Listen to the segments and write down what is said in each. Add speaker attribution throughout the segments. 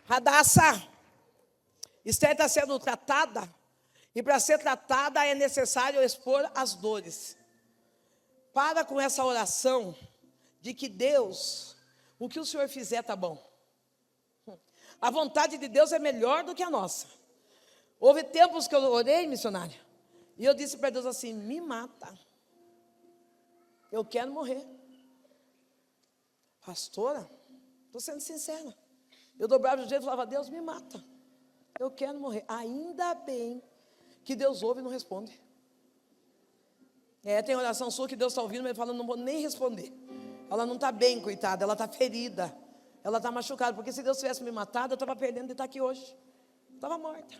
Speaker 1: Hadassah, Esther está sendo tratada, e para ser tratada é necessário expor as dores. Para com essa oração de que Deus, o que o Senhor fizer está bom. A vontade de Deus é melhor do que a nossa. Houve tempos que eu orei, missionária, e eu disse para Deus assim: me mata, eu quero morrer. Pastora, estou sendo sincera. Eu dobrava o jeito e falava: Deus, me mata, eu quero morrer. Ainda bem que Deus ouve e não responde. Tem oração sua que Deus está ouvindo, mas ele fala: não vou nem responder. Ela não está bem, coitada, ela está ferida, ela está machucada, porque se Deus tivesse me matado, eu estava perdendo de estar aqui hoje, estava morta.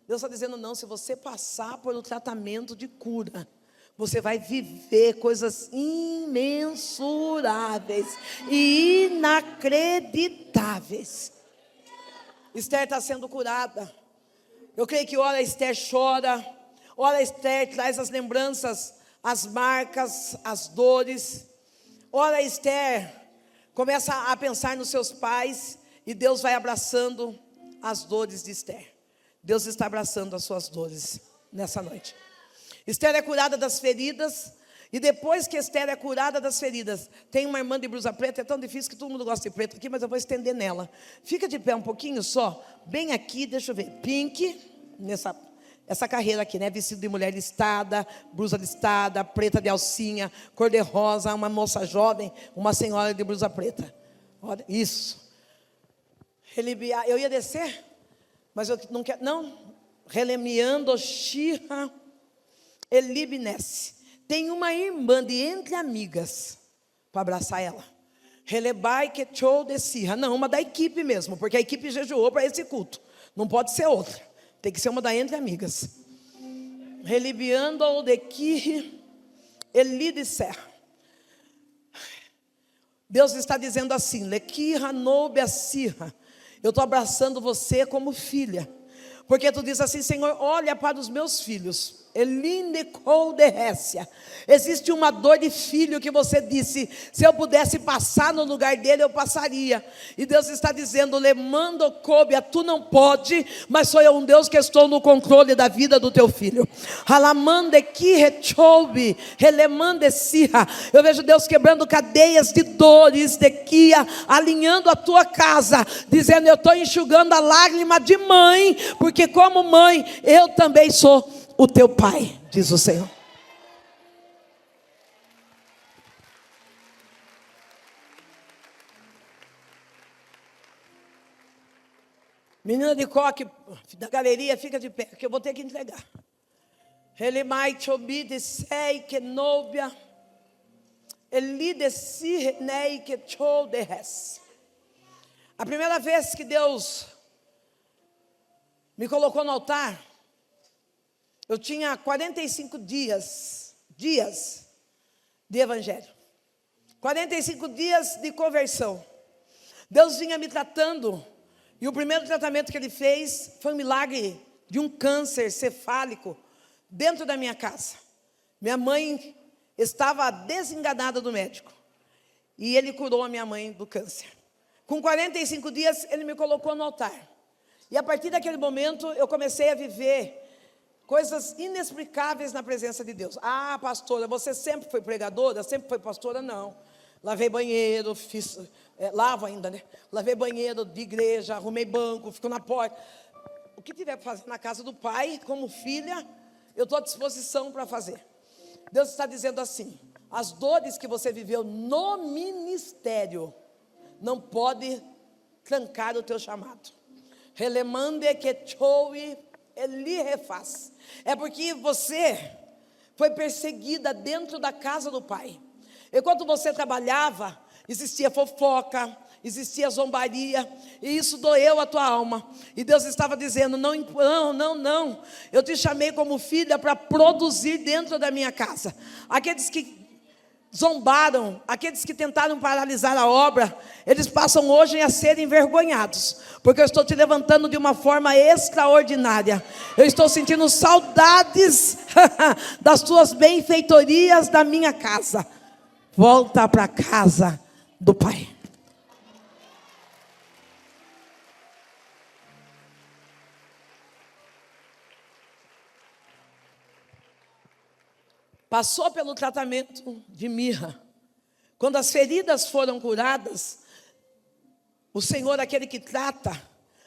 Speaker 1: Deus está dizendo: não, se você passar por um tratamento de cura, você vai viver coisas imensuráveis e inacreditáveis. Esther está sendo curada. Eu creio que ora Esther chora, ora Esther traz as lembranças, as marcas, as dores. Ora Esther começa a pensar nos seus pais, e Deus vai abraçando as dores de Esther. Deus está abraçando as suas dores nessa noite. Esther é curada das feridas, e depois que Esther é curada das feridas, tem uma irmã de blusa preta. É tão difícil que todo mundo gosta de preto aqui, mas eu vou estender nela. Fica de pé um pouquinho só, bem aqui, deixa eu ver. Pink, essa carreira aqui, né? Vestido de mulher listada, blusa listada, preta de alcinha, cor de rosa, uma moça jovem, uma senhora de blusa preta. Olha, isso. Eu ia descer, mas eu não quero, não. Relemiando Shira Elibnesse. Tem uma irmã de entre amigas para abraçar ela. Relebai que show de Sirra. Não, uma da equipe mesmo, porque a equipe jejuou para esse culto. Não pode ser outra. Tem que ser uma da entre amigas. Relibiando o de que ele disser. Deus está dizendo assim: Lequirra noube a Sirra. Eu estou abraçando você como filha. Porque tu diz assim: Senhor, olha para os meus filhos. Existe uma dor de filho que você disse: se eu pudesse passar no lugar dele, eu passaria. E Deus está dizendo: Lemando Cobia, tu não pode, mas sou eu um Deus que estou no controle da vida do teu filho. Eu vejo Deus quebrando cadeias de dores, de Kia, alinhando a tua casa, dizendo: eu estou enxugando a lágrima de mãe, porque como mãe, eu também sou o teu pai, diz o Senhor. Menina de coque da galeria, fica de pé, que eu vou ter que entregar. Relemai chobide sei que nóbia, elideci renei que chou de res. A primeira vez que Deus me colocou no altar, eu tinha 45 dias de evangelho. 45 dias de conversão. Deus vinha me tratando. E o primeiro tratamento que Ele fez foi um milagre de um câncer cefálico dentro da minha casa. Minha mãe estava desenganada do médico. E Ele curou a minha mãe do câncer. Com 45 dias, Ele me colocou no altar. E a partir daquele momento, eu comecei a viver coisas inexplicáveis na presença de Deus. Ah, pastora, você sempre foi pregadora? Sempre foi pastora? Não. Lavei banheiro, lavo ainda, né? Lavei banheiro de igreja, arrumei banco, fico na porta. O que tiver para fazer na casa do Pai, como filha, eu estou à disposição para fazer. Deus está dizendo assim: as dores que você viveu no ministério não pode trancar o teu chamado. Relemande que choue ele refaz. É porque você foi perseguida dentro da casa do Pai. Enquanto você trabalhava, existia fofoca, existia zombaria, e isso doeu a tua alma. E Deus estava dizendo: não, eu te chamei como filha para produzir dentro da minha casa. Aqueles que zombaram, aqueles que tentaram paralisar a obra, eles passam hoje a serem envergonhados, porque eu estou te levantando de uma forma extraordinária. Eu estou sentindo saudades das tuas benfeitorias da minha casa. Volta para a casa do Pai. passou pelo tratamento de mirra. Quando as feridas foram curadas, o Senhor, aquele que trata,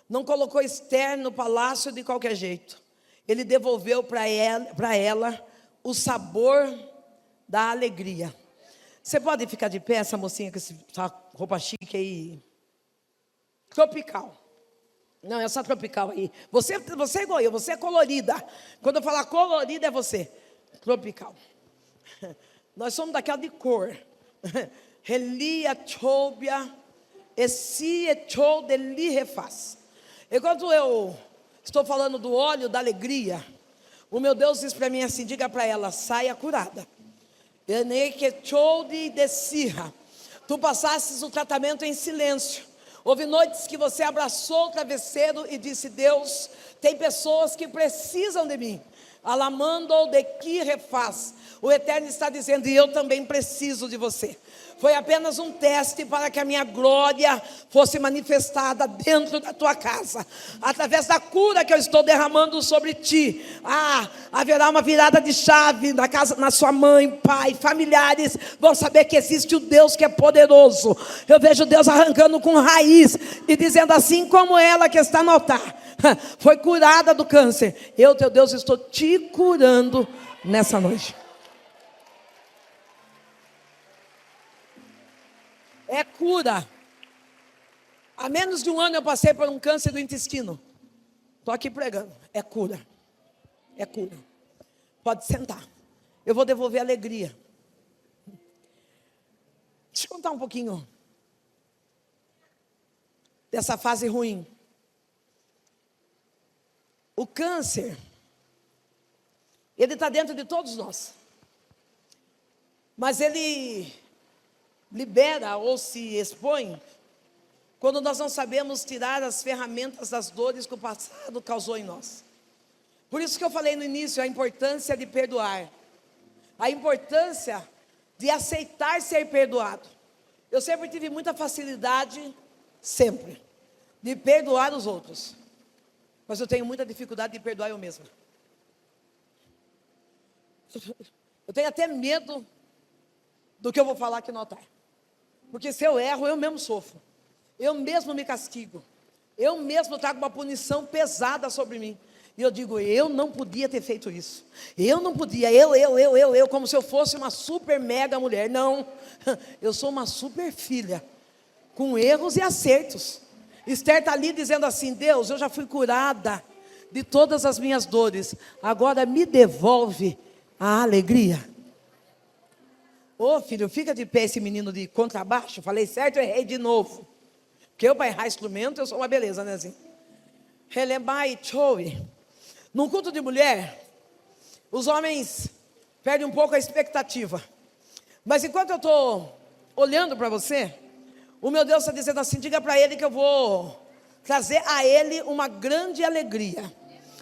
Speaker 1: não colocou Esther no palácio de qualquer jeito. Ele devolveu para ela o sabor da alegria. Você pode ficar de pé, essa mocinha com essa roupa chique aí? Tropical. Não, essa tropical aí. Você é igual eu, você é colorida. Quando eu falar colorida, é você. Tropical. Nós somos daquela de cor. Relia, chobia, esse echou deli refaz. Enquanto eu estou falando do óleo da alegria, o meu Deus diz para mim assim: diga para ela, saia curada. Tu passasses o tratamento em silêncio. Houve noites que você abraçou o travesseiro e disse: Deus, tem pessoas que precisam de mim. Alamando de que refaz. O Eterno está dizendo: e eu também preciso de você. Foi apenas um teste para que a minha glória fosse manifestada dentro da tua casa. Através da cura que eu estou derramando sobre ti. Haverá uma virada de chave na casa, na sua mãe, pai, familiares. Vão saber que existe o Deus que é poderoso. Eu vejo Deus arrancando com raiz e dizendo assim como ela que está no altar. Foi curada do câncer. Eu, teu Deus, estou te curando nessa noite. É cura. Há menos de um ano eu passei por um câncer do intestino. Estou aqui pregando. É cura. É cura. Pode sentar. Eu vou devolver a alegria. Deixa eu contar um pouquinho dessa fase ruim. O câncer, ele está dentro de todos nós. Mas ele libera ou se expõe quando nós não sabemos tirar as ferramentas das dores que o passado causou em nós. Por isso que eu falei no início a importância de perdoar, a importância de aceitar ser perdoado. Eu sempre tive muita facilidade, sempre, de perdoar os outros, mas eu tenho muita dificuldade de perdoar eu mesma. Eu tenho até medo do que eu vou falar aqui no altar. Porque se eu erro, eu mesmo sofro. Eu mesmo me castigo. Eu mesmo trago uma punição pesada sobre mim. E eu digo, eu não podia ter feito isso. Eu não podia, eu, como se eu fosse uma super mega mulher. Não, eu sou uma super filha, com erros e acertos. Esther está ali dizendo assim: Deus, eu já fui curada de todas as minhas dores. Agora me devolve a alegria. Ô filho, fica de pé esse menino de contrabaixo. Falei certo, eu errei de novo. Porque eu para errar instrumento, eu sou uma beleza, né assim? Relembai chowe. Num culto de mulher, os homens perdem um pouco a expectativa. Mas enquanto eu estou olhando para você, o meu Deus está dizendo assim: diga para ele que eu vou trazer a ele uma grande alegria.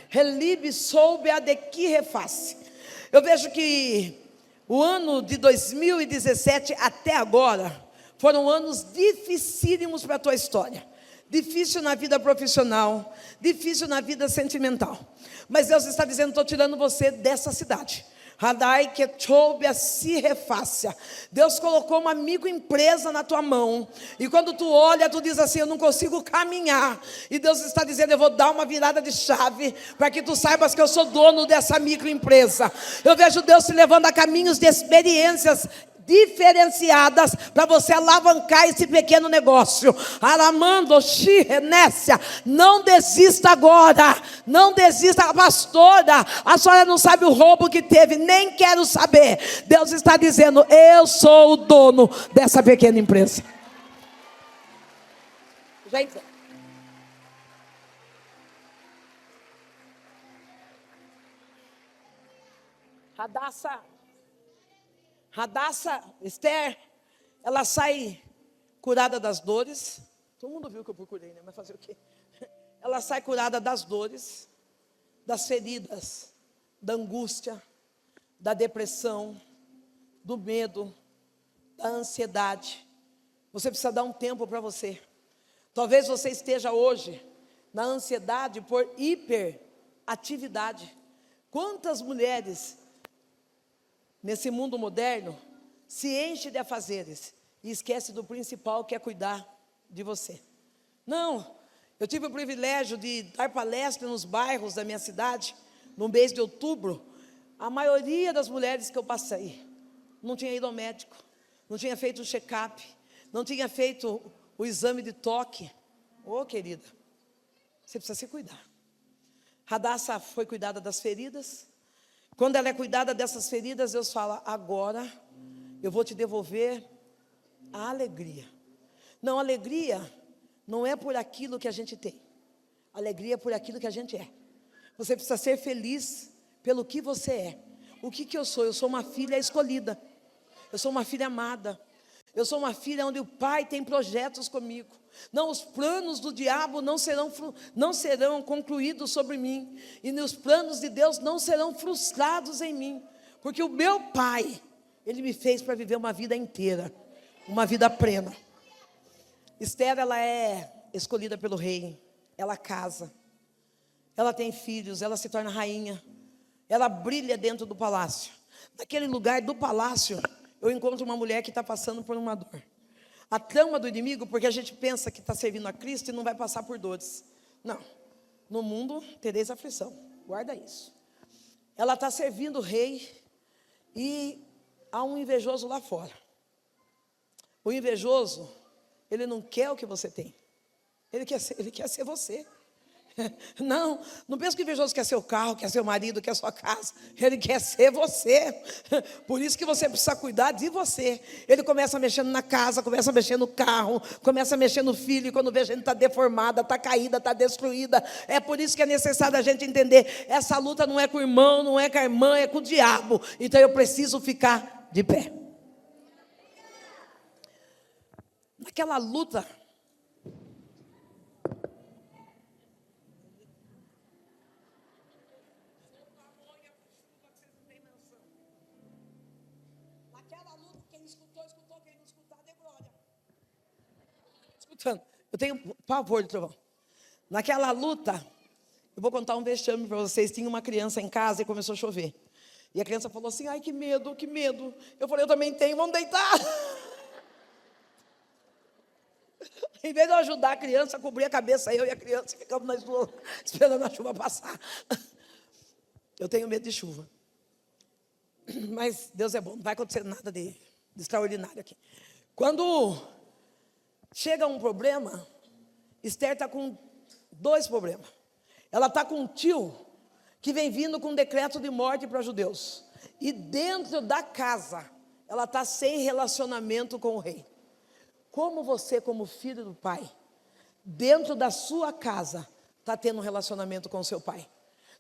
Speaker 1: Relibe soube a de que reface. Eu vejo que o ano de 2017 até agora foram anos dificílimos para a tua história. Difícil na vida profissional, difícil na vida sentimental. Mas Deus está dizendo: estou tirando você dessa cidade. Radai que choube a se refácia. Deus colocou uma microempresa na tua mão. E quando tu olha, tu diz assim: eu não consigo caminhar. E Deus está dizendo: eu vou dar uma virada de chave para que tu saibas que eu sou dono dessa microempresa. Eu vejo Deus te levando a caminhos de experiências diferenciadas para você alavancar esse pequeno negócio. Aramando, Xirenécia, não desista agora, não desista, pastora. A senhora não sabe o roubo que teve, nem quero saber. Deus está dizendo: eu sou o dono dessa pequena empresa. Já entrou. Radassa, Esther, ela sai curada das dores. Todo mundo viu que eu procurei, né? Mas fazer o quê? Ela sai curada das dores, das feridas, da angústia, da depressão, do medo, da ansiedade. Você precisa dar um tempo para você. Talvez você esteja hoje na ansiedade por hiperatividade. Quantas mulheres nesse mundo moderno, se enche de afazeres e esquece do principal, que é cuidar de você. Não, eu tive o privilégio de dar palestra nos bairros da minha cidade, no mês de outubro. A maioria das mulheres que eu passei não tinha ido ao médico, não tinha feito o check-up, não tinha feito o exame de toque. Ô, querida, você precisa se cuidar. Radassa foi cuidada das feridas. Quando ela é cuidada dessas feridas, Deus fala: agora eu vou te devolver a alegria. Não, alegria não é por aquilo que a gente tem. Alegria é por aquilo que a gente é. Você precisa ser feliz pelo que você é. O que eu sou? Eu sou uma filha escolhida. Eu sou uma filha amada. Eu sou uma filha onde o Pai tem projetos comigo. Não, os planos do diabo não serão concluídos sobre mim. E os planos de Deus não serão frustrados em mim. Porque o meu Pai, Ele me fez para viver uma vida inteira. Uma vida plena. Esther, ela é escolhida pelo rei. Ela casa. Ela tem filhos, ela se torna rainha. Ela brilha dentro do palácio. Naquele lugar do palácio, eu encontro uma mulher que está passando por uma dor. A trama do inimigo, porque a gente pensa que está servindo a Cristo e não vai passar por dores. Não, no mundo tereis aflição, guarda isso. Ela está servindo o rei e há um invejoso lá fora. O invejoso, ele não quer o que você tem. Ele quer ser você. Não pensa que o invejoso quer seu carro, quer seu marido, quer sua casa. Ele quer ser você. Por isso que você precisa cuidar de você. Ele começa mexendo na casa, começa mexendo no carro, começa mexendo no filho. E quando vê, a gente está deformada, está caída, está destruída. É por isso que é necessário a gente entender: essa luta não é com o irmão, não é com a irmã, é com o diabo. Então eu preciso ficar de pé. Naquela luta, eu tenho pavor de trovão. Naquela luta, eu vou contar um vexame para vocês. Tinha uma criança em casa e começou a chover. E a criança falou assim: ai, que medo, que medo. Eu falei: eu também tenho, vamos deitar. Em vez de eu ajudar a criança, cobrir a cabeça, eu e a criança ficamos nas duas esperando a chuva passar. Eu tenho medo de chuva. Mas Deus é bom, não vai acontecer nada de extraordinário aqui. Quando chega um problema, Esther está com 2 problemas. Ela está com um tio que vem vindo com um decreto de morte para os judeus. E dentro da casa, ela está sem relacionamento com o rei. Como você, como filho do pai, dentro da sua casa, está tendo um relacionamento com o seu pai?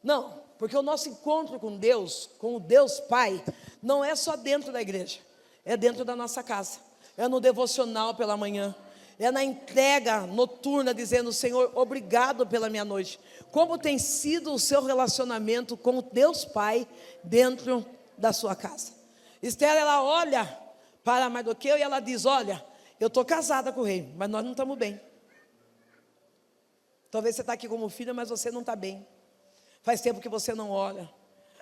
Speaker 1: Não, porque o nosso encontro com Deus, com o Deus Pai, não é só dentro da igreja. É dentro da nossa casa. É no devocional pela manhã. É na entrega noturna, dizendo: Senhor, obrigado pela minha noite. Como tem sido o seu relacionamento com Deus Pai dentro da sua casa? Esther, ela olha para Mardoqueu e ela diz: olha, eu estou casada com o rei, mas nós não estamos bem. Talvez você está aqui como filha, mas você não está bem. Faz tempo que você não ora.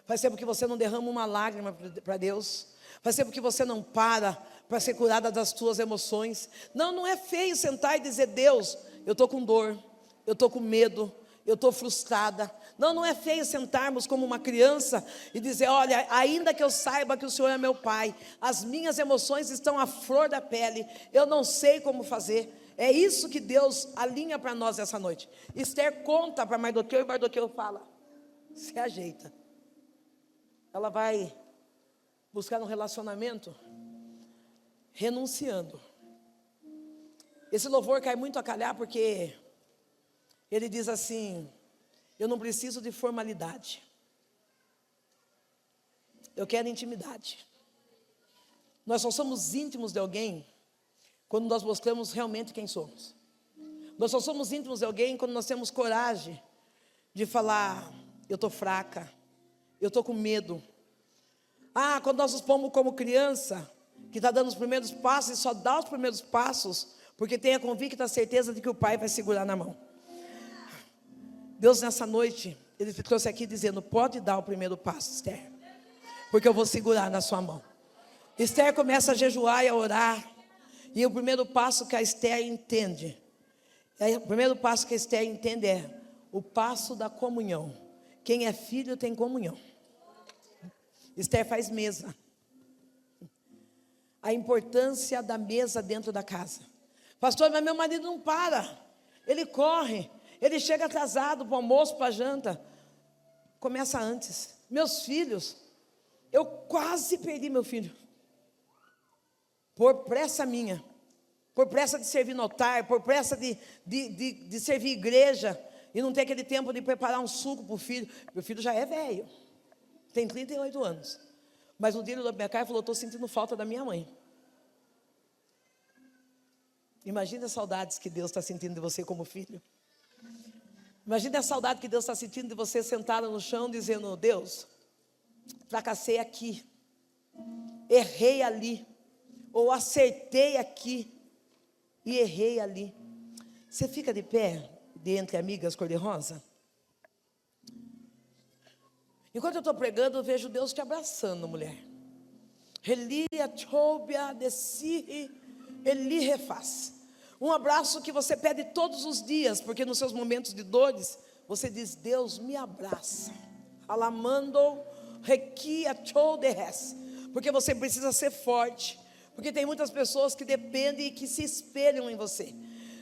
Speaker 1: Faz tempo que você não derrama uma lágrima para Deus. Faz tempo que você não para ser curada das suas emoções. Não é feio sentar e dizer: Deus, eu estou com dor, eu estou com medo, eu estou frustrada. Não é feio sentarmos como uma criança e dizer: olha, ainda que eu saiba que o Senhor é meu Pai, as minhas emoções estão à flor da pele, eu não sei como fazer. É isso que Deus alinha para nós essa noite. Esther conta para Mardoqueu e Mardoqueu fala: se ajeita. Ela vai buscar um relacionamento renunciando. Esse louvor cai muito a calhar porque ele diz assim: eu não preciso de formalidade, eu quero intimidade. Nós só somos íntimos de alguém quando nós mostramos realmente quem somos. Nós só somos íntimos de alguém quando nós temos coragem de falar: eu estou fraca, eu estou com medo. Quando nós nos pomos como criança, que está dando os primeiros passos, e só dá os primeiros passos porque tem a convicta certeza de que o pai vai segurar na mão. Deus, nessa noite, Ele te trouxe aqui dizendo: pode dar o primeiro passo, Esther. porque eu vou segurar na sua mão. Esther começa a jejuar e a orar. E o primeiro passo que a Esther entende, é o passo da comunhão. Quem é filho tem comunhão. Esther faz mesa. A importância da mesa dentro da casa. Pastor, mas meu marido não para. Ele corre. Ele chega atrasado para o almoço, para a janta. Começa antes. Meus filhos, eu quase perdi meu filho. Por pressa minha. Por pressa de servir no altar. Por pressa de servir igreja. E não ter aquele tempo de preparar um suco para o filho. Meu filho já é velho. Tem 38 anos. Mas um dia ele olhou para minha cara e falou: estou sentindo falta da minha mãe. Imagina as saudades que Deus está sentindo de você como filho. Imagina a saudade que Deus está sentindo de você sentado no chão dizendo: Deus, fracassei aqui, errei ali, ou acertei aqui e errei ali. Você fica de pé, de entre amigas cor-de-rosa? Enquanto eu estou pregando, eu vejo Deus te abraçando, mulher. Relia, tchobia, desci, Eli refaz. Um abraço que você pede todos os dias, porque nos seus momentos de dores, você diz: Deus me abraça. Alamando, requia, choderes. Porque você precisa ser forte. Porque tem muitas pessoas que dependem e que se espelham em você.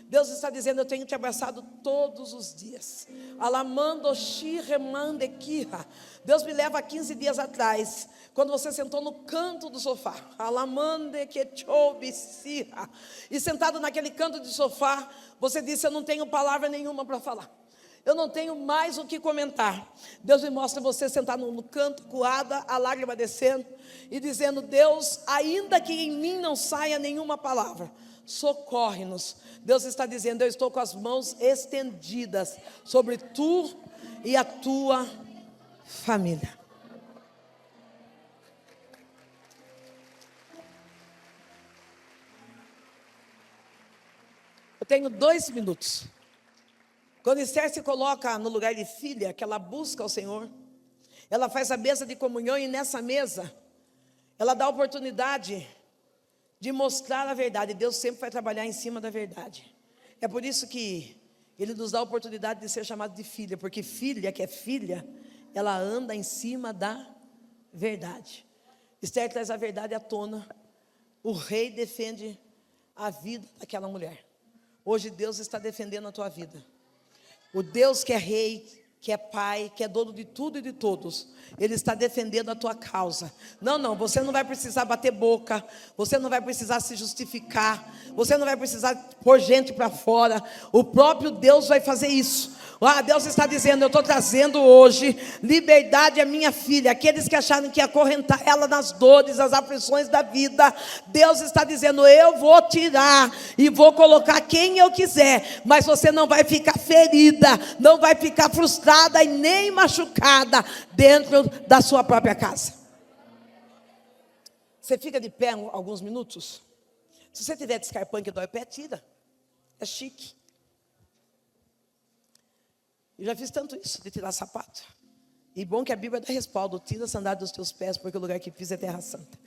Speaker 1: Deus está dizendo: eu tenho te abraçado todos os dias. Alamando, shiremandekira. Deus me leva 15 dias atrás, quando você sentou no canto do sofá. Alamandekechobisira. E sentado naquele canto de sofá, você disse: eu não tenho palavra nenhuma para falar. Eu não tenho mais o que comentar. Deus me mostra você sentado no canto, coada, a lágrima descendo, e dizendo: Deus, ainda que em mim não saia nenhuma palavra, socorre-nos. Deus está dizendo: eu estou com as mãos estendidas sobre tu e a tua família. Eu tenho 2 minutos. Quando Esther se coloca no lugar de filha, que ela busca o Senhor, ela faz a mesa de comunhão, e nessa mesa ela dá a oportunidade de mostrar a verdade. Deus sempre vai trabalhar em cima da verdade. É por isso que Ele nos dá a oportunidade de ser chamado de filha, porque filha, que é filha, ela anda em cima da verdade. Esther traz a verdade à tona. O rei defende a vida daquela mulher. Hoje Deus está defendendo a tua vida. O Deus que é rei, que é pai, que é dono de tudo e de todos, Ele está defendendo a tua causa. Não, você não vai precisar bater boca, você não vai precisar se justificar, você não vai precisar pôr gente para fora. O próprio Deus vai fazer isso. Deus está dizendo: eu estou trazendo hoje liberdade à minha filha. Aqueles que acharam que ia acorrentar ela nas dores, nas aflições da vida, Deus está dizendo: eu vou tirar e vou colocar quem eu quiser, mas você não vai ficar ferida, não vai ficar frustrada e nem machucada dentro da sua própria casa. Você fica de pé alguns minutos. Se você tiver descarpando que dói o pé, tira. É chique. Eu já fiz tanto isso, de tirar sapato. E bom que a Bíblia dá respaldo: tira a sandália dos teus pés, porque o lugar que pisa é terra santa.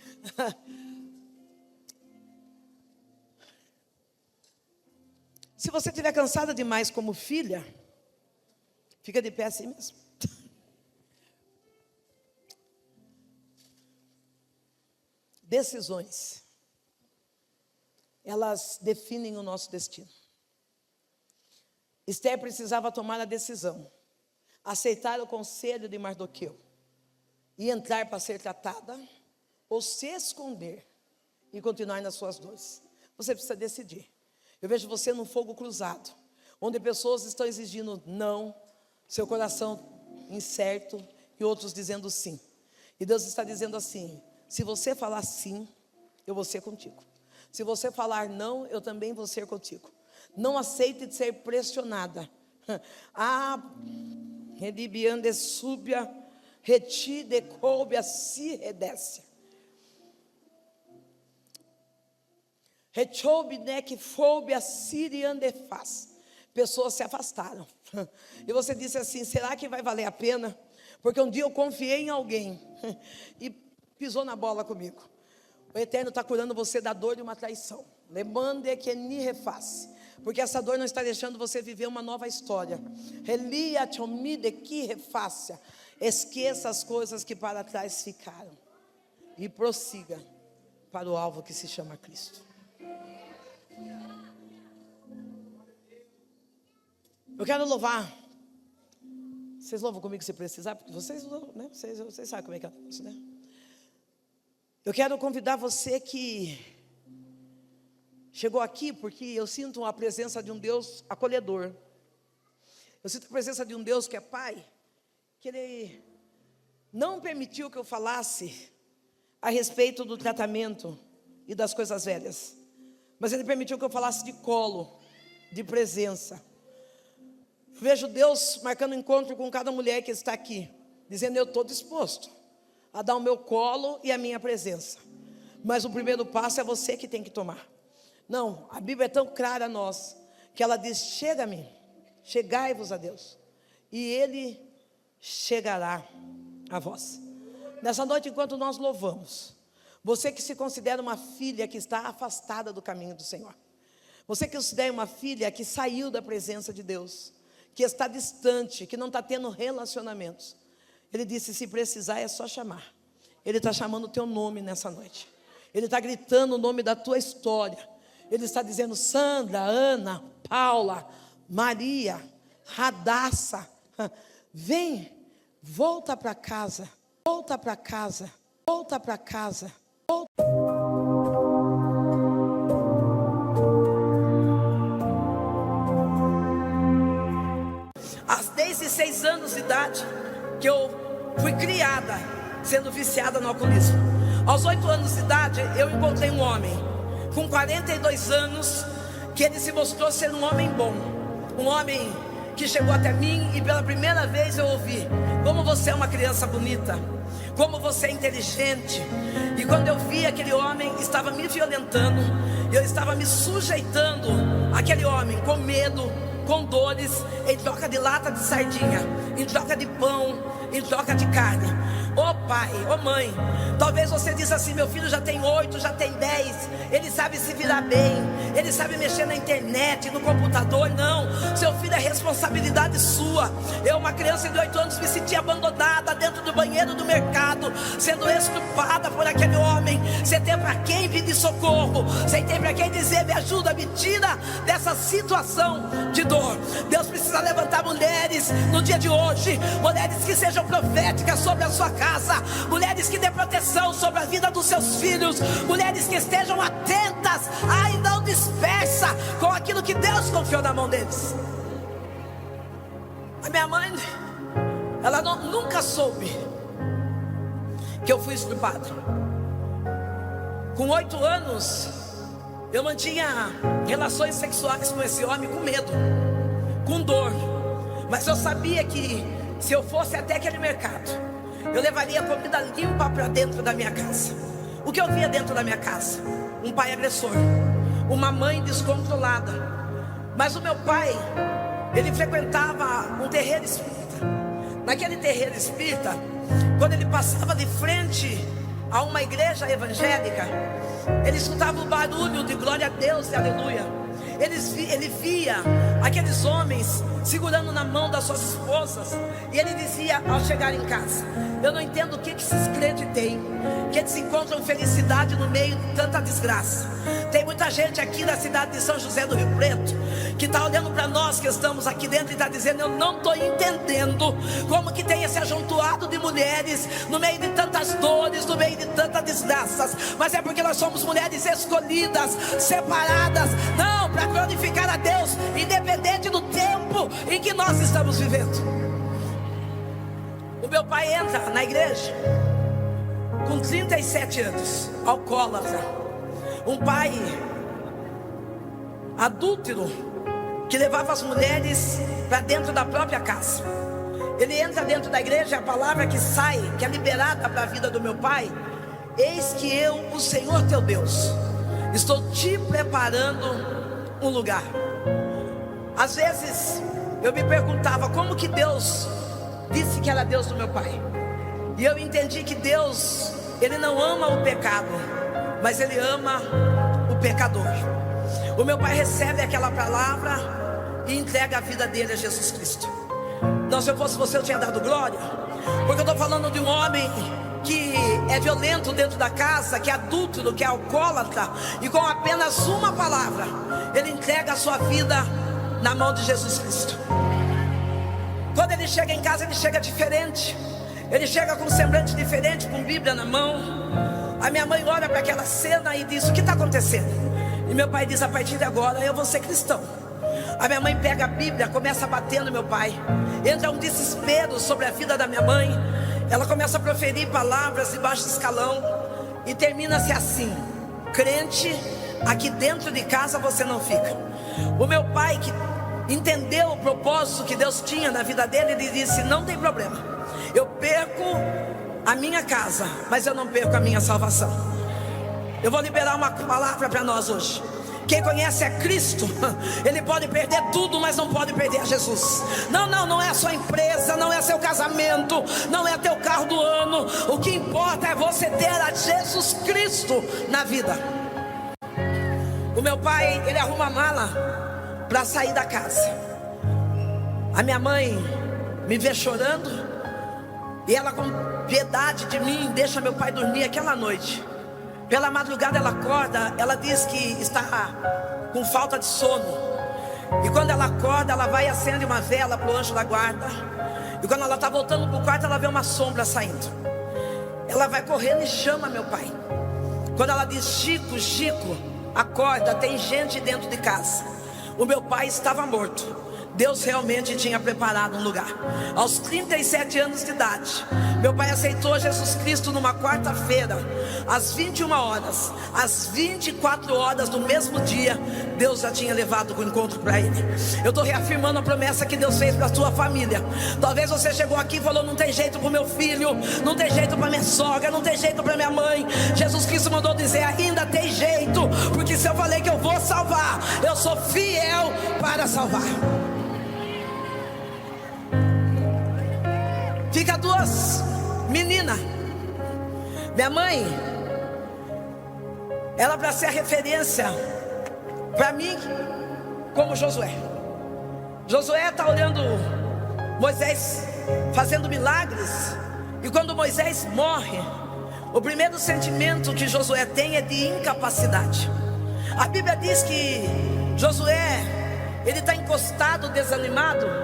Speaker 1: Se você estiver cansada demais como filha, fica de pé assim mesmo. Decisões, elas definem o nosso destino. Esther precisava tomar a decisão: aceitar o conselho de Mardoqueu e entrar para ser tratada, ou se esconder e continuar nas suas dores. Você precisa decidir. Eu vejo você num fogo cruzado, onde pessoas estão exigindo não, seu coração incerto, e outros dizendo sim. E Deus está dizendo assim: se você falar sim, eu vou ser contigo. Se você falar não, eu também vou ser contigo. Não aceite de ser pressionada. Redibiande súbia, reti de coube, se redesse. Rechoube, né, que foube, siriande faz. Pessoas se afastaram. E você disse assim: será que vai valer a pena? Porque um dia eu confiei em alguém. E pisou na bola comigo. O Eterno está curando você da dor de uma traição. Lemande que ni reface. Porque essa dor não está deixando você viver uma nova história. Relia chomide que refaça. Esqueça as coisas que para trás ficaram. E prossiga para o alvo que se chama Cristo. Eu quero louvar. Vocês louvam comigo se precisar? Porque vocês sabem como é que é isso, né? Eu quero convidar você que chegou aqui porque eu sinto a presença de um Deus acolhedor. Eu sinto a presença de um Deus que é Pai, que Ele não permitiu que eu falasse a respeito do tratamento e das coisas velhas, mas Ele permitiu que eu falasse de colo, de presença. Vejo Deus marcando encontro com cada mulher que está aqui, dizendo: eu estou disposto a dar o meu colo e a minha presença, mas o primeiro passo é você que tem que tomar. Não, a Bíblia é tão clara a nós, que ela diz: chega-me, chegai-vos a Deus, e Ele chegará a vós. Nessa noite, enquanto nós louvamos, você que se considera uma filha que está afastada do caminho do Senhor, você que considera uma filha que saiu da presença de Deus, que está distante, que não está tendo relacionamentos, Ele disse: se precisar é só chamar. Ele está chamando o teu nome nessa noite. Ele está gritando o nome da tua história. Ele está dizendo: Sandra, Ana, Paula, Maria, Radassa, vem, volta para casa, volta para casa, volta para casa, volta. Desde 6 anos de idade que eu fui criada sendo viciada no alcoolismo. Aos 8 anos de idade eu encontrei um homem com 42 anos que ele se mostrou ser um homem bom, um homem que chegou até mim e pela primeira vez eu ouvi: como você é uma criança bonita, como você é inteligente. E quando eu vi aquele homem estava me violentando, eu estava me sujeitando àquele homem com medo, com dores, em troca de lata de sardinha, em troca de pão, em troca de carne. Ô pai, ô mãe, talvez você diz assim: meu filho já tem 8, já tem 10, ele sabe se virar bem, ele sabe mexer na internet, no computador. Não, seu filho é responsabilidade sua. Eu, uma criança de 8 anos, me senti abandonada dentro do banheiro do mercado, sendo estrupada por aquele homem, sem ter para quem pedir socorro, sem ter para quem dizer: me ajuda, me tira dessa situação de dor. Deus precisa levantar mulheres no dia de hoje, mulheres que sejam proféticas sobre a sua casa, mulheres que dê proteção sobre a vida dos seus filhos, mulheres que estejam atentas, ai, não dispersa com aquilo que Deus confiou na mão deles. A minha mãe, ela nunca soube que eu fui estuprada. Com 8 anos eu mantinha relações sexuais com esse homem com medo, com dor, mas eu sabia que se eu fosse até aquele mercado, eu levaria comida limpa para dentro da minha casa. O que eu via dentro da minha casa? Um pai agressor, uma mãe descontrolada. Mas o meu pai, ele frequentava um terreiro espírita. Naquele terreiro espírita, quando ele passava de frente a uma igreja evangélica, ele escutava o barulho de glória a Deus e aleluia. Ele via aqueles homens segurando na mão das suas esposas, e ele dizia ao chegar em casa: eu não entendo o que esses crentes têm, que eles encontram felicidade no meio de tanta desgraça. Tem muita gente aqui da cidade de São José do Rio Preto que está olhando para nós que estamos aqui dentro e está dizendo: eu não estou entendendo como que tem esse ajuntoado de mulheres no meio de tantas dores, no meio de tantas desgraças. Mas é porque nós somos mulheres escolhidas, separadas, não, para glorificar a Deus, independente do tempo em que nós estamos vivendo. O meu pai entra na igreja com 37 anos, alcoólatra, um pai adúltero que levava as mulheres para dentro da própria casa. Ele entra dentro da igreja, a palavra que sai, que é liberada para a vida do meu pai: eis que eu, o Senhor teu Deus, estou te preparando um lugar. Às vezes eu me perguntava como que Deus disse que era Deus do meu pai, e eu entendi que Deus, Ele não ama o pecado, mas Ele ama o pecador. O meu pai recebe aquela palavra e entrega a vida dele a Jesus Cristo. Então, se eu fosse você, eu tinha dado glória, porque eu estou falando de um homem que é violento dentro da casa, que é adúltero, que é alcoólatra, e com apenas uma palavra, ele entrega a sua vida na mão de Jesus Cristo. Quando ele chega em casa, ele chega diferente. Ele chega com um semblante diferente, com Bíblia na mão. A minha mãe olha para aquela cena e diz: o que está acontecendo? E meu pai diz: a partir de agora eu vou ser cristão. A minha mãe pega a Bíblia, começa a bater no meu pai. Entra um desespero sobre a vida da minha mãe. Ela começa a proferir palavras de baixo escalão e termina-se assim: crente, aqui dentro de casa você não fica. O meu pai, que entendeu o propósito que Deus tinha na vida dele, ele disse: não tem problema, eu perco a minha casa, mas eu não perco a minha salvação. Eu vou liberar uma palavra para nós hoje. Quem conhece a Cristo, ele pode perder tudo, mas não pode perder a Jesus. Não é a sua empresa, não é seu casamento, não é teu carro do ano. O que importa é você ter a Jesus Cristo na vida. O meu pai, ele arruma a mala para sair da casa. A minha mãe me vê chorando, e ela, com piedade de mim, deixa meu pai dormir aquela noite. Pela madrugada ela acorda, ela diz que está com falta de sono. E quando ela acorda, ela vai e acende uma vela para o anjo da guarda. E quando ela está voltando para o quarto, ela vê uma sombra saindo. Ela vai correndo e chama meu pai. Quando ela diz: Chico, Chico, acorda, tem gente dentro de casa. O meu pai estava morto. Deus realmente tinha preparado um lugar. Aos 37 anos de idade, meu pai aceitou Jesus Cristo numa quarta-feira, às 21 horas, às 24 horas do mesmo dia, Deus já tinha levado o encontro para ele. Eu estou reafirmando a promessa que Deus fez para a sua família. Talvez você chegou aqui e falou: não tem jeito para o meu filho, não tem jeito para minha sogra, não tem jeito para minha mãe. Jesus Cristo mandou dizer: ainda tem jeito, porque se eu falei que eu vou salvar, eu sou fiel para salvar. Fica duas meninas. Minha mãe, ela, para ser a referência para mim, como Josué. Josué está olhando Moisés fazendo milagres. E quando Moisés morre, o primeiro sentimento que Josué tem é de incapacidade. A Bíblia diz que Josué, ele está encostado, desanimado.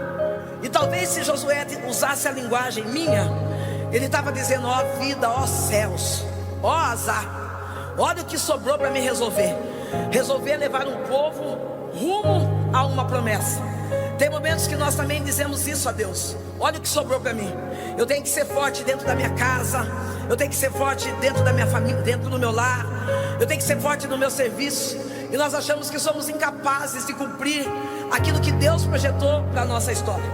Speaker 1: E talvez se Josué usasse a linguagem minha, ele estava dizendo: ó vida, ó céus, ó azar, olha o que sobrou para me resolver. Resolver levar um povo rumo a uma promessa. Tem momentos que nós também dizemos isso a Deus: olha o que sobrou para mim. Eu tenho que ser forte dentro da minha casa, eu tenho que ser forte dentro da minha família, dentro do meu lar, eu tenho que ser forte no meu serviço. E nós achamos que somos incapazes de cumprir aquilo que Deus projetou para a nossa história.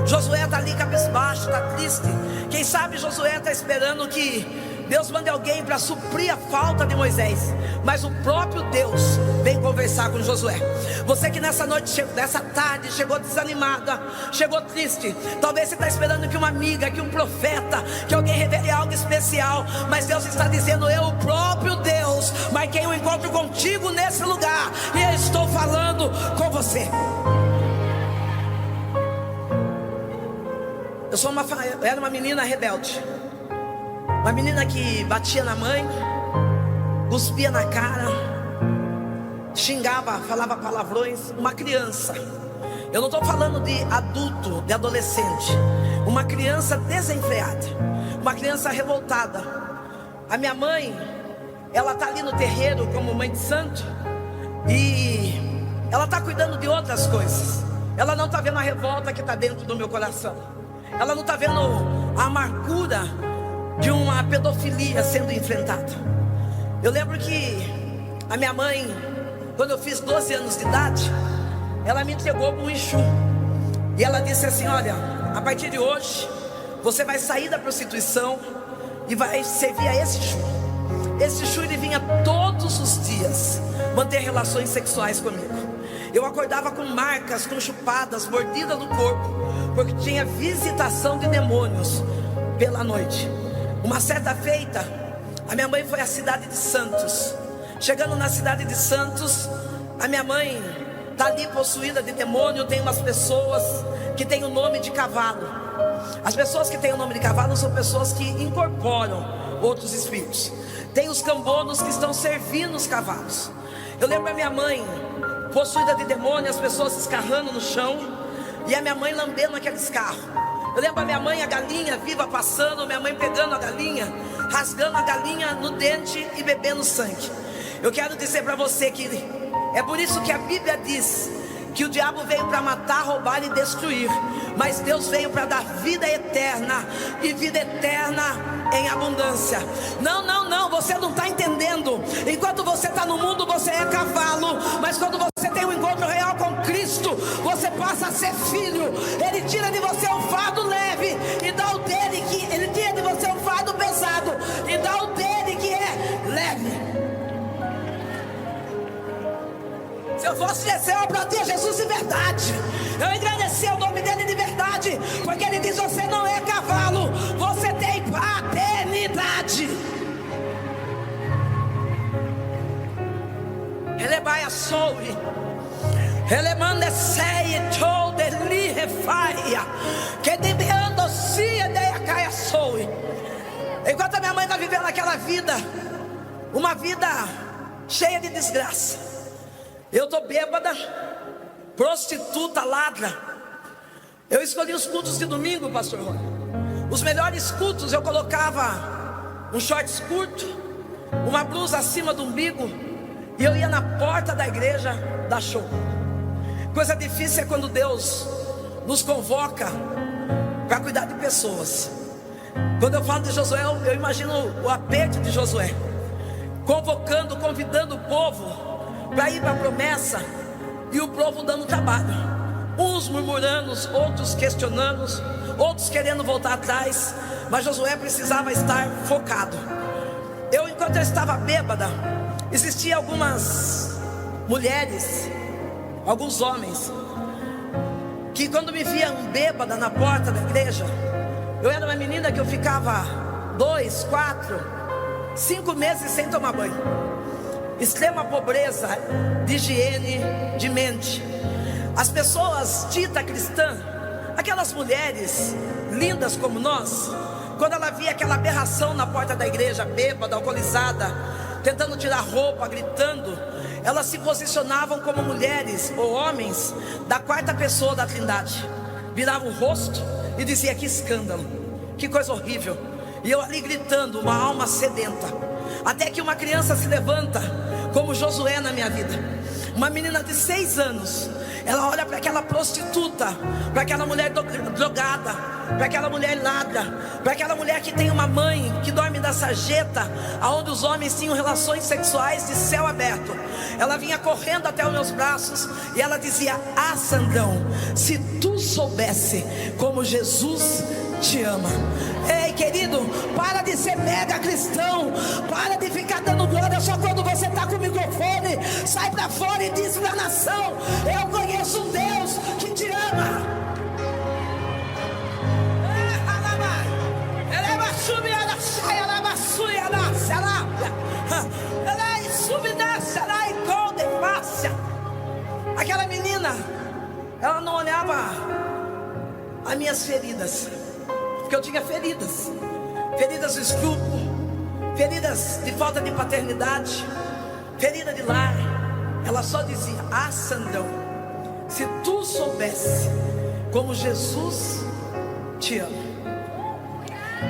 Speaker 1: Josué está ali cabisbaixo, está triste. Quem sabe Josué está esperando que Deus mande alguém para suprir a falta de Moisés, mas o próprio Deus vem conversar com Josué. Você que nessa noite, nessa tarde, chegou desanimada, chegou triste. Talvez você está esperando que uma amiga, que um profeta, que alguém revele algo especial, mas Deus está dizendo: eu, o próprio Deus, marquei um encontro contigo nesse lugar, e eu estou falando com você. Eu era uma menina rebelde, uma menina que batia na mãe, cuspia na cara, xingava, falava palavrões. Uma criança. Eu não estou falando de adulto, de adolescente. Uma criança desenfreada, uma criança revoltada. A minha mãe, ela está ali no terreiro como mãe de santo, e ela está cuidando de outras coisas. Ela não está vendo a revolta que está dentro do meu coração. Ela não está vendo a amargura de uma pedofilia sendo enfrentada. Eu lembro que a minha mãe, quando eu fiz 12 anos de idade, ela me entregou para um Exu. E ela disse assim: olha, a partir de hoje, você vai sair da prostituição e vai servir a esse Exu. Esse Exu, ele vinha todos os dias manter relações sexuais comigo. Eu acordava com marcas, com chupadas, mordidas no corpo, porque tinha visitação de demônios pela noite. Uma certa feita, A minha mãe foi à cidade de Santos. Chegando na cidade de Santos, a minha mãe está ali possuída de demônio. Tem umas pessoas que têm o nome de cavalo. As pessoas que têm o nome de cavalo são pessoas que incorporam outros espíritos. Tem os cambonos que estão servindo os cavalos. Eu lembro a minha mãe possuída de demônio, as pessoas escarrando no chão, e a minha mãe lambendo aqueles carros. Eu lembro a minha mãe, a galinha viva passando, minha mãe pegando a galinha, rasgando a galinha no dente e bebendo sangue. Eu quero dizer para você que é por isso que a Bíblia diz que o diabo veio para matar, roubar e destruir, mas Deus veio para dar vida eterna, e vida eterna em abundância. Não, você não está entendendo. Enquanto você está no mundo, você é cavalo, mas quando você tem um encontro real com Cristo, você passa a ser filho. Ele tira de você um fardo leve e dá o dele, que ele tira de você um fardo pesado e dá o dele que é leve. Se eu fosse descer, eu aplaudia Jesus de verdade. Eu engrandecia o nome dele de verdade, porque ele diz: você não é cavalo, você tem paternidade. Ele vai a soure, ele manda sei todo ele refaia, que debeando se ideia cai a soure. Enquanto a minha mãe está vivendo aquela vida, uma vida cheia de desgraça, eu estou bêbada, prostituta, ladra. Eu escolhi os cultos de domingo, pastor Rony. Os melhores cultos eu colocava um shorts curto, uma blusa acima do umbigo, e eu ia na porta da igreja dar show. Coisa difícil é quando Deus nos convoca para cuidar de pessoas. Quando eu falo de Josué, eu imagino o aperto de Josué, convidando o povo para ir para a promessa, e o povo dando trabalho, uns murmurando, outros questionando, outros querendo voltar atrás, mas Josué precisava estar focado. Enquanto eu estava bêbada, existiam algumas mulheres, alguns homens, que quando me viam bêbada na porta da igreja, eu era uma menina que eu ficava 2, 4, 5 meses sem tomar banho. Extrema pobreza de higiene de mente. As pessoas ditas cristãs, aquelas mulheres lindas como nós, quando ela via aquela aberração na porta da igreja, bêbada, alcoolizada, tentando tirar roupa, gritando, elas se posicionavam como mulheres ou homens da quarta pessoa da Trindade. Viravam o rosto e diziam: que escândalo, que coisa horrível. E eu ali gritando, uma alma sedenta. Até que uma criança se levanta, como Josué na minha vida. Uma menina de 6 anos, ela olha para aquela prostituta, para aquela mulher drogada, para aquela mulher ladra, para aquela mulher que tem uma mãe que dorme na sarjeta, aonde os homens tinham relações sexuais de céu aberto. Ela vinha correndo até os meus braços e ela dizia: ah, Sandrão, se tu soubesse como Jesus te ama. Ei, querido, para de ser mega cristão, para de ficar dando glória só quando você está com o microfone. Sai para fora e diz para a nação: eu conheço um Deus que te ama. Aquela menina, ela não olhava as minhas feridas, porque eu tinha feridas do estupro, feridas de falta de paternidade, ferida de lar. Ela só dizia: ah, Sandrão, se tu soubesse como Jesus te ama.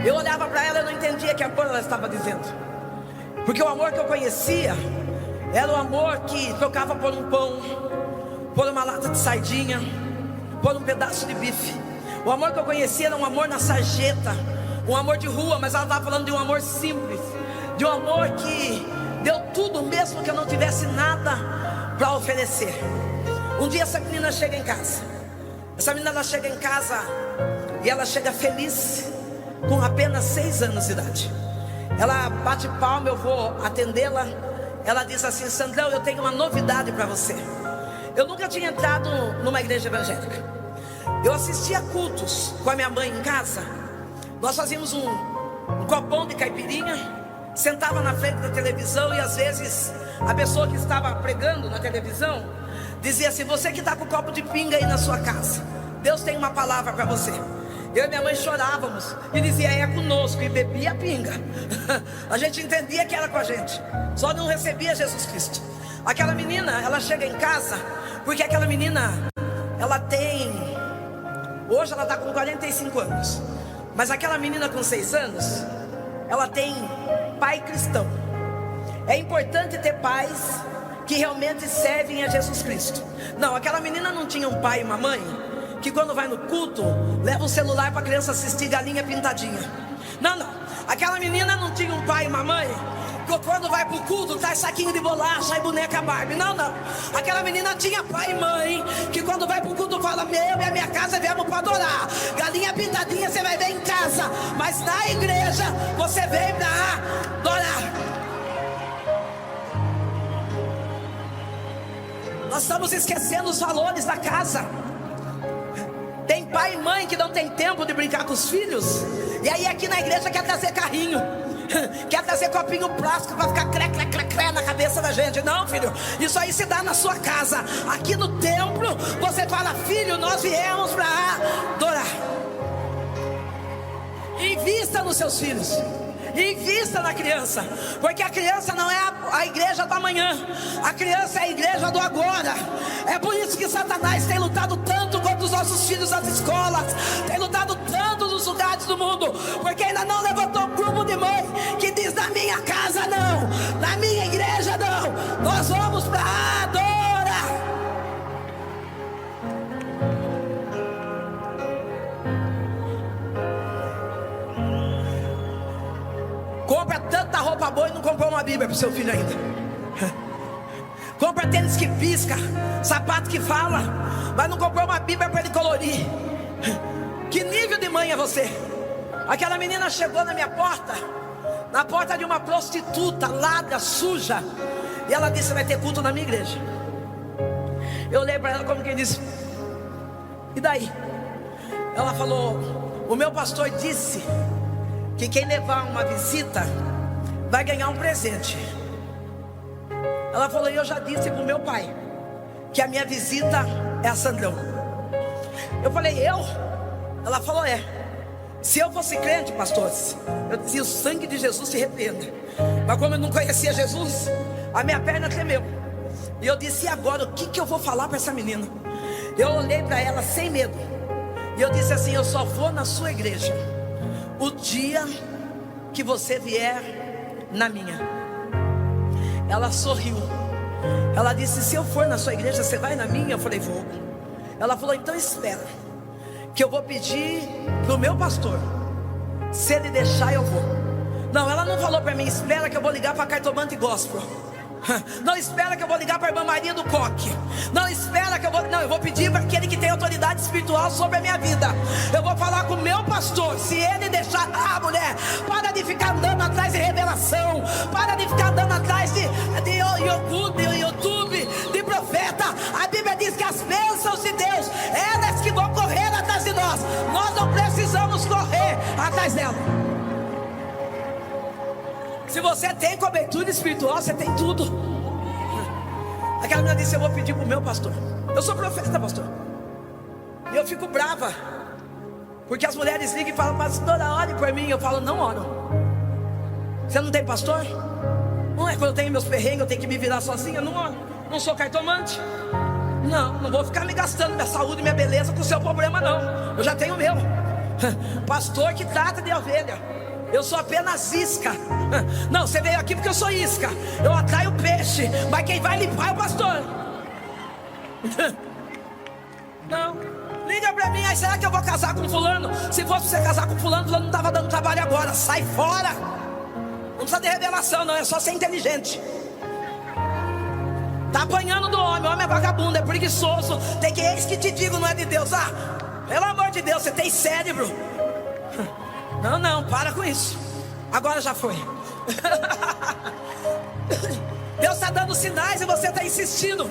Speaker 1: Eu olhava para ela e não entendia que amor ela estava dizendo, porque o amor que eu conhecia era o amor que trocava por um pão, por uma lata de sardinha, por um pedaço de bife. O amor que eu conhecia era um amor na sarjeta, um amor de rua, mas ela estava falando de um amor simples, de um amor que deu tudo mesmo que eu não tivesse nada para oferecer. Um dia essa menina chega em casa. Essa menina, ela chega em casa e ela chega feliz, com apenas 6 anos de idade. Ela bate palma, eu vou atendê-la. Ela diz assim: Sandrão, eu tenho uma novidade para você. Eu nunca tinha entrado numa igreja evangélica. Eu assistia cultos com a minha mãe em casa. Nós fazíamos um copão de caipirinha, sentava na frente da televisão e às vezes a pessoa que estava pregando na televisão dizia assim: você que está com um copo de pinga aí na sua casa, Deus tem uma palavra para você. Eu e minha mãe chorávamos e dizia: é conosco, e bebia pinga. A gente entendia que era com a gente, só não recebia Jesus Cristo. Aquela menina, ela chega em casa, porque aquela menina, ela tem, hoje ela está com 45 anos, mas aquela menina com 6 anos, ela tem pai cristão. É importante ter pais que realmente servem a Jesus Cristo. Não, aquela menina não tinha um pai e uma mãe que quando vai no culto leva o celular para a criança assistir Galinha Pintadinha. Não, não, aquela menina não tinha um pai e uma mãe que quando vai pro culto traz saquinho de bolacha e boneca Barbie. Não, não, aquela menina tinha pai e mãe que quando vai pro culto fala: meu e a minha casa viemos para adorar. Galinha Pintadinha você vai ver em casa, mas na igreja você vem para adorar. Nós estamos esquecendo os valores da casa. Tem pai e mãe que não tem tempo de brincar com os filhos, e aí aqui na igreja quer trazer carrinho, quer trazer copinho plástico para ficar cré na cabeça da gente. Não, filho, isso aí se dá na sua casa. Aqui no templo você fala: filho, nós viemos para adorar. Invista nos seus filhos, invista na criança, porque a criança não é a igreja do amanhã, a criança é a igreja do agora. É por isso que Satanás tem lutado tanto contra os nossos filhos nas escolas, tem lutado tanto nos lugares do mundo, porque ainda não levantou um grupo de mãe que diz: na minha casa não, na minha igreja não, nós vamos para adorar. Compra tanta roupa boa e não comprou uma Bíblia para o seu filho ainda. Compra tênis que pisca, sapato que fala, mas não comprou uma Bíblia para ele colorir. Que nível de mãe é você? Aquela menina chegou na minha porta, na porta de uma prostituta, ladra, suja, e ela disse: vai ter culto na minha igreja. Eu olhei para ela como quem disse: e daí? Ela falou: o meu pastor disse que quem levar uma visita vai ganhar um presente. Ela falou: e eu já disse para o meu pai que a minha visita é a Sandrão. Eu falei: eu? Ela falou: é. Se eu fosse crente, pastores, eu dizia: o sangue de Jesus se repreenda. Mas como eu não conhecia Jesus, a minha perna tremeu. E eu disse: e agora, o que eu vou falar para essa menina? Eu olhei para ela sem medo, e eu disse assim: eu só vou na sua igreja o dia que você vier na minha. Ela sorriu. Ela disse: se eu for na sua igreja, você vai na minha? Eu falei: vou. Ela falou: então espera, que eu vou pedir para o meu pastor, se ele deixar eu vou. Não, ela não falou para mim: espera que eu vou ligar para a cartomante gospel. Não espera que eu vou ligar para a irmã Maria do Coque. Não espera que eu vou... Não, eu vou pedir para aquele que tem autoridade espiritual sobre a minha vida. Eu vou falar com o meu pastor, se ele deixar. Ah, mulher, para de ficar andando atrás de revelação, para de ficar andando atrás de YouTube, de profeta. A Bíblia diz que as bênçãos de Deus, elas que vão correr atrás de nós. Nós não precisamos correr atrás dela. Se você tem cobertura espiritual, você tem tudo. Aquela menina disse: eu vou pedir para o meu pastor. Eu sou profeta, pastor. E eu fico brava, porque as mulheres ligam e falam: pastora, ore por mim. Eu falo: não oro. Você não tem pastor? Não é quando eu tenho meus perrengues, eu tenho que me virar sozinha? Não oro. Não sou cartomante. Não vou ficar me gastando minha saúde e minha beleza com o seu problema, não. Eu já tenho o meu. Pastor que trata de ovelha. Eu sou apenas isca. Não, você veio aqui porque eu sou isca. Eu atraio peixe, mas quem vai limpar é o pastor. Não, liga pra mim: aí será que eu vou casar com fulano? Se fosse você casar com fulano, fulano não estava dando trabalho agora. Sai fora. Não precisa de revelação, não, é só ser inteligente. Tá apanhando do homem, o homem é vagabundo, é preguiçoso. Tem que, eis que te digo, não é de Deus. Ah, pelo amor de Deus, você tem cérebro. Não, para com isso. Agora já foi. Deus está dando sinais e você está insistindo.